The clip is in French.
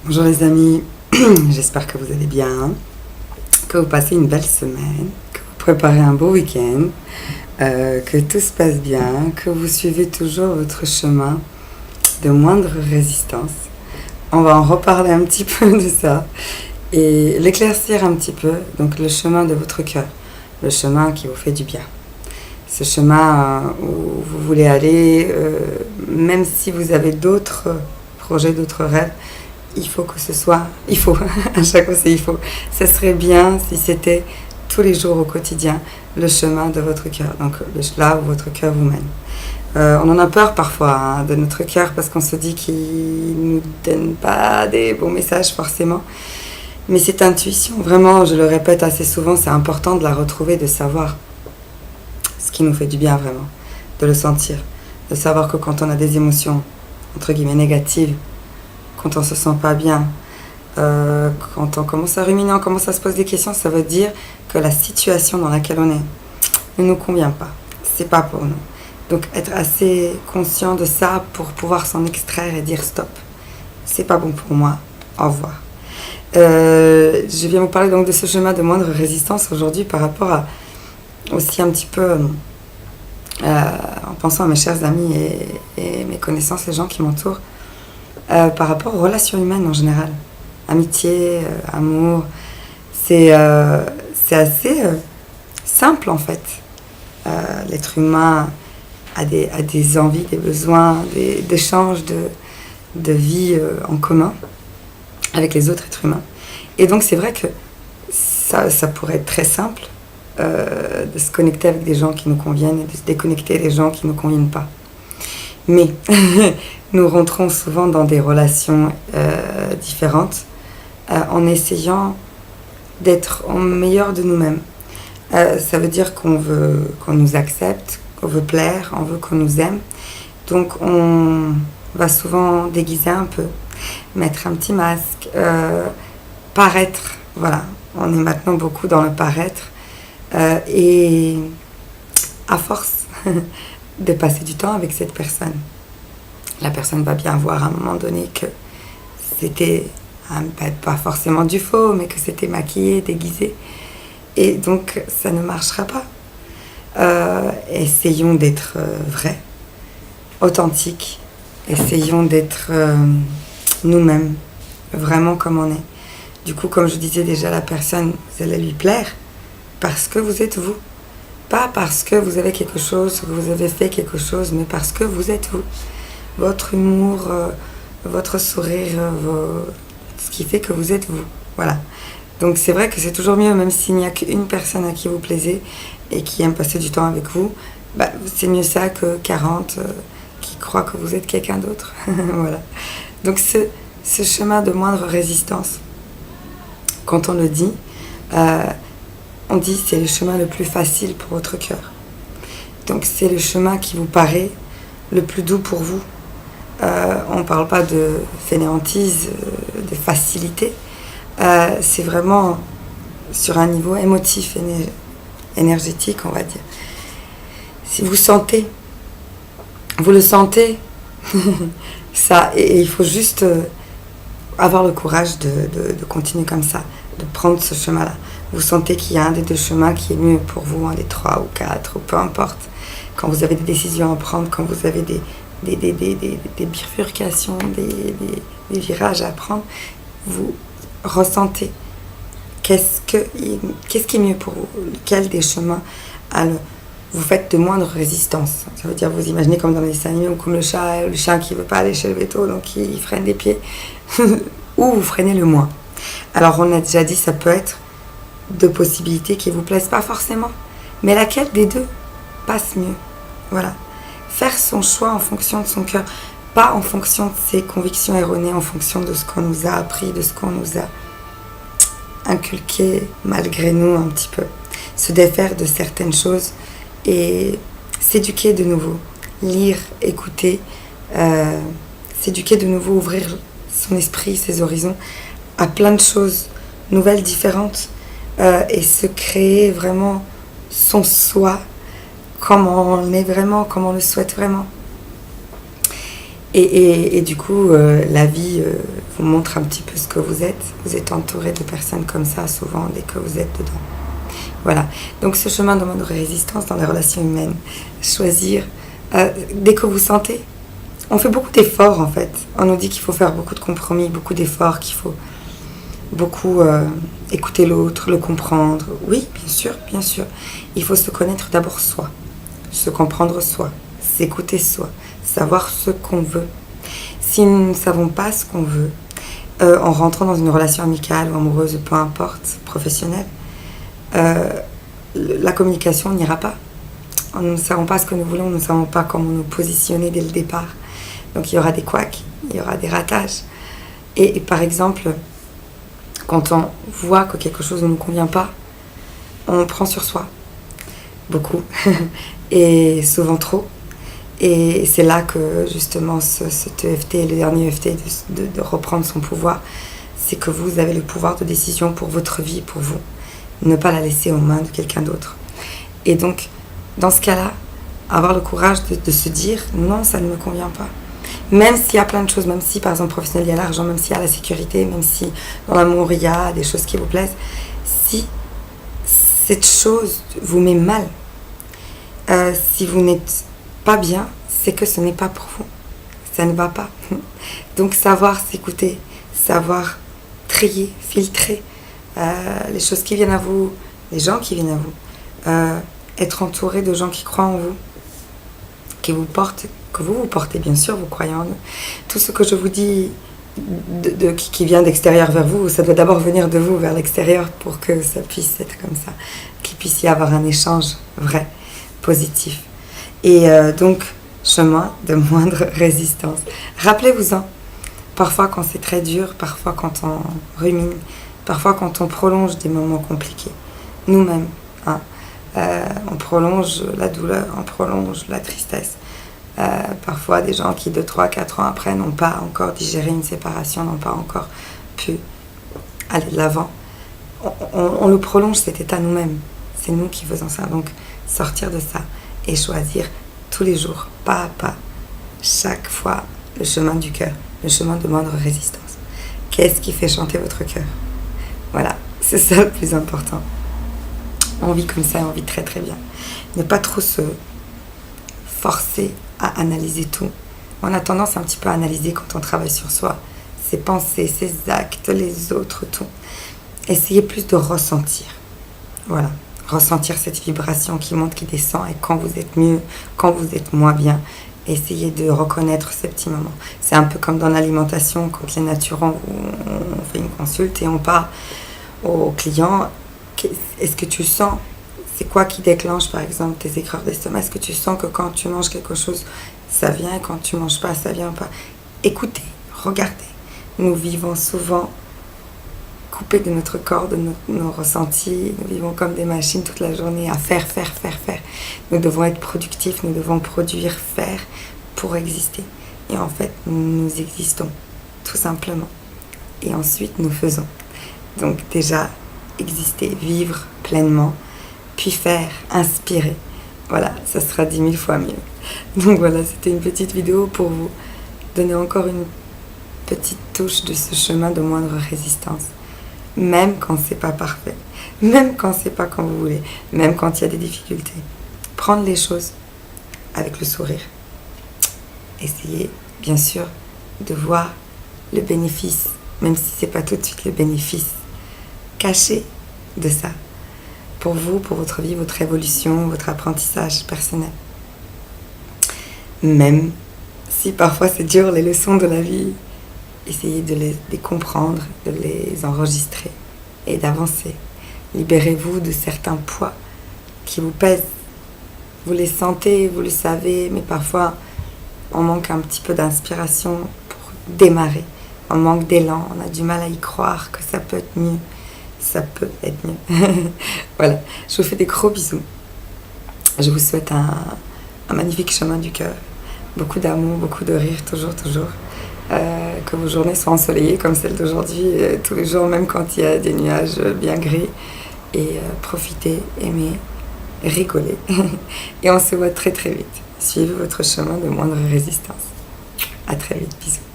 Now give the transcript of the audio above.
Bonjour les amis, j'espère que vous allez bien, que vous passez une belle semaine, que vous préparez un beau week-end, que tout se passe bien, que vous suivez toujours votre chemin de moindre résistance. On va en reparler un petit peu de ça et l'éclaircir un petit peu, donc le chemin de votre cœur, le chemin qui vous fait du bien. Ce chemin où vous voulez aller, même si vous avez d'autres projets, d'autres rêves, il faut que ce soit, à chaque fois c'est il faut. Ça serait bien si c'était tous les jours au quotidien le chemin de votre cœur, donc là où votre cœur vous mène. On en a peur parfois de notre cœur parce qu'on se dit qu'il ne nous donne pas des bons messages forcément. Mais cette intuition, vraiment, je le répète assez souvent, c'est important de la retrouver, de savoir ce qui nous fait du bien vraiment, de le sentir, de savoir que quand on a des émotions, entre guillemets, négatives, quand on se sent pas bien, quand on commence à ruminer, on commence à se poser des questions, ça veut dire que la situation dans laquelle on est ne nous convient pas. C'est pas pour nous. Donc être assez conscient de ça pour pouvoir s'en extraire et dire stop. C'est pas bon pour moi. Au revoir. Je viens vous parler donc de ce chemin de moindre résistance aujourd'hui par rapport à aussi un petit peu en pensant à mes chers amis et mes connaissances, les gens qui m'entourent. Par rapport aux relations humaines en général, amitié, amour, c'est assez simple en fait. L'être humain a des envies, des besoins, des échanges de vie en commun avec les autres êtres humains. Et donc c'est vrai que ça pourrait être très simple de se connecter avec des gens qui nous conviennent et de se déconnecter des gens qui ne nous conviennent pas. Mais nous rentrons souvent dans des relations différentes en essayant d'être au meilleur de nous-mêmes. Ça veut dire qu'on veut qu'on nous accepte, qu'on veut plaire, on veut qu'on nous aime. Donc on va souvent déguiser un peu, mettre un petit masque, paraître. Voilà, on est maintenant beaucoup dans le paraître. Et à force de passer du temps avec cette personne, la personne va bien voir à un moment donné que c'était pas forcément du faux, mais que c'était maquillé, déguisé. Et donc, ça ne marchera pas. Essayons d'être vrais, authentiques. Essayons d'être nous-mêmes, vraiment comme on est. Du coup, comme je disais déjà, la personne, vous allez lui plaire parce que vous êtes vous. Pas parce que vous avez quelque chose, que vous avez fait quelque chose, mais parce que vous êtes vous. Votre humour, votre sourire, ce qui fait que vous êtes vous. Voilà. Donc c'est vrai que c'est toujours mieux, même s'il n'y a qu'une personne à qui vous plaisez et qui aime passer du temps avec vous, c'est mieux ça que 40 qui croient que vous êtes quelqu'un d'autre. Voilà. Donc ce chemin de moindre résistance, quand on le dit, on dit c'est le chemin le plus facile pour votre cœur. Donc c'est le chemin qui vous paraît le plus doux pour vous. On ne parle pas de fainéantise, de facilité. C'est vraiment sur un niveau émotif, énergétique, on va dire. Si vous sentez, vous le sentez, ça, et il faut juste avoir le courage de continuer comme ça, de prendre ce chemin-là. Vous sentez qu'il y a un des deux chemins qui est mieux pour vous, un des 3 ou 4, ou peu importe. Quand vous avez des décisions à prendre, quand vous avez des bifurcations, des virages à prendre, vous ressentez qu'est-ce qui est mieux pour vous, quel des chemins vous faites de moindre résistance. Ça veut dire, vous imaginez comme dans les dessins animés ou comme le chien qui ne veut pas aller chez le veto, donc il freine des pieds, ou vous freinez le moins. Alors on a déjà dit, ça peut être 2 possibilités qui ne vous plaisent pas forcément, mais laquelle des 2 passe mieux. Voilà. Faire son choix en fonction de son cœur, pas en fonction de ses convictions erronées, en fonction de ce qu'on nous a appris, de ce qu'on nous a inculqué malgré nous un petit peu. Se défaire de certaines choses et s'éduquer de nouveau. Lire, écouter, s'éduquer de nouveau, ouvrir son esprit, ses horizons à plein de choses nouvelles, différentes, et se créer vraiment son soi, comme on est vraiment, comme on le souhaite vraiment. Et du coup, la vie vous montre un petit peu ce que vous êtes. Vous êtes entouré de personnes comme ça, souvent, dès que vous êtes dedans. Voilà. Donc, ce chemin demande de résistance dans les relations humaines. Choisir, dès que vous sentez, on fait beaucoup d'efforts, en fait. On nous dit qu'il faut faire beaucoup de compromis, beaucoup d'efforts, qu'il faut beaucoup écouter l'autre, le comprendre. Oui, bien sûr, bien sûr. Il faut se connaître d'abord soi, se comprendre soi, s'écouter soi, savoir ce qu'on veut. Si nous ne savons pas ce qu'on veut, en rentrant dans une relation amicale ou amoureuse, peu importe, professionnelle, la communication n'ira pas. Nous ne savons pas ce que nous voulons, nous ne savons pas comment nous positionner dès le départ. Donc il y aura des couacs, il y aura des ratages. Et par exemple, quand on voit que quelque chose ne nous convient pas, on prend sur soi. Beaucoup. Et souvent trop. Et c'est là que justement cet EFT, le dernier EFT, de reprendre son pouvoir, c'est que vous avez le pouvoir de décision pour votre vie, pour vous. Ne pas la laisser aux mains de quelqu'un d'autre. Et donc, dans ce cas-là, avoir le courage de se dire non, ça ne me convient pas. Même s'il y a plein de choses, même si par exemple professionnel il y a l'argent, même s'il y a la sécurité, même si dans l'amour il y a des choses qui vous plaisent, si cette chose vous met mal, si vous n'êtes pas bien, c'est que ce n'est pas pour vous. Ça ne va pas. Donc savoir s'écouter, savoir trier, filtrer les choses qui viennent à vous, les gens qui viennent à vous, être entouré de gens qui croient en vous, qui vous portent, que vous portez bien sûr, vous croyez en eux. Tout ce que je vous dis qui vient d'extérieur vers vous, ça doit d'abord venir de vous vers l'extérieur pour que ça puisse être comme ça, qu'il puisse y avoir un échange vrai, positif. Et donc, chemin de moindre résistance. Rappelez-vous-en, parfois quand c'est très dur, parfois quand on rumine, parfois quand on prolonge des moments compliqués, nous-mêmes, hein, on prolonge la douleur, on prolonge la tristesse. Parfois des gens qui 2, 3, 4 ans après n'ont pas encore digéré une séparation, n'ont pas encore pu aller de l'avant. On le prolonge cet état nous-mêmes. C'est nous qui faisons ça. Donc sortir de ça et choisir tous les jours, pas à pas, chaque fois, le chemin du cœur, le chemin de moindre résistance. Qu'est-ce qui fait chanter votre cœur? Voilà, c'est ça le plus important. On vit comme ça et on vit très très bien. Ne pas trop se forcer à analyser tout. On a tendance un petit peu à analyser quand on travaille sur soi, ses pensées, ses actes, les autres, tout. Essayez plus de ressentir. Voilà. Ressentir cette vibration qui monte, qui descend, et quand vous êtes mieux, quand vous êtes moins bien, essayez de reconnaître ces petits moments. C'est un peu comme dans l'alimentation, quand les naturants, on fait une consulte et on parle au client, est-ce que tu sens, c'est quoi qui déclenche par exemple tes aigreurs d'estomac? Est-ce que tu sens que quand tu manges quelque chose, ça vient, et quand tu manges pas, ça vient pas? Écoutez, regardez. Nous vivons souvent coupés de notre corps, de nos ressentis. Nous vivons comme des machines toute la journée à faire. Nous devons être productifs, nous devons produire, faire pour exister. Et en fait, nous existons, tout simplement. Et ensuite, nous faisons. Donc déjà, exister, vivre pleinement, puis faire, inspirer. Voilà, ça sera 10 000 fois mieux. Donc voilà, c'était une petite vidéo pour vous donner encore une petite touche de ce chemin de moindre résistance. Même quand c'est pas parfait, même quand c'est pas comme vous voulez, même quand il y a des difficultés. Prendre les choses avec le sourire. Essayez, bien sûr, de voir le bénéfice, même si c'est pas tout de suite le bénéfice caché de ça. Pour vous, pour votre vie, votre évolution, votre apprentissage personnel. Même si parfois c'est dur, les leçons de la vie, essayez de les comprendre, de les enregistrer et d'avancer. Libérez-vous de certains poids qui vous pèsent. Vous les sentez, vous le savez, mais parfois on manque un petit peu d'inspiration pour démarrer. On manque d'élan, on a du mal à y croire que ça peut être mieux. Ça peut être mieux. Voilà, je vous fais des gros bisous. Je vous souhaite un magnifique chemin du cœur. Beaucoup d'amour, beaucoup de rire, toujours. Que vos journées soient ensoleillées comme celle d'aujourd'hui, tous les jours, même quand il y a des nuages bien gris. Et profitez, aimez, rigolez. Et on se voit très très vite. Suivez votre chemin de moindre résistance. À très vite, bisous.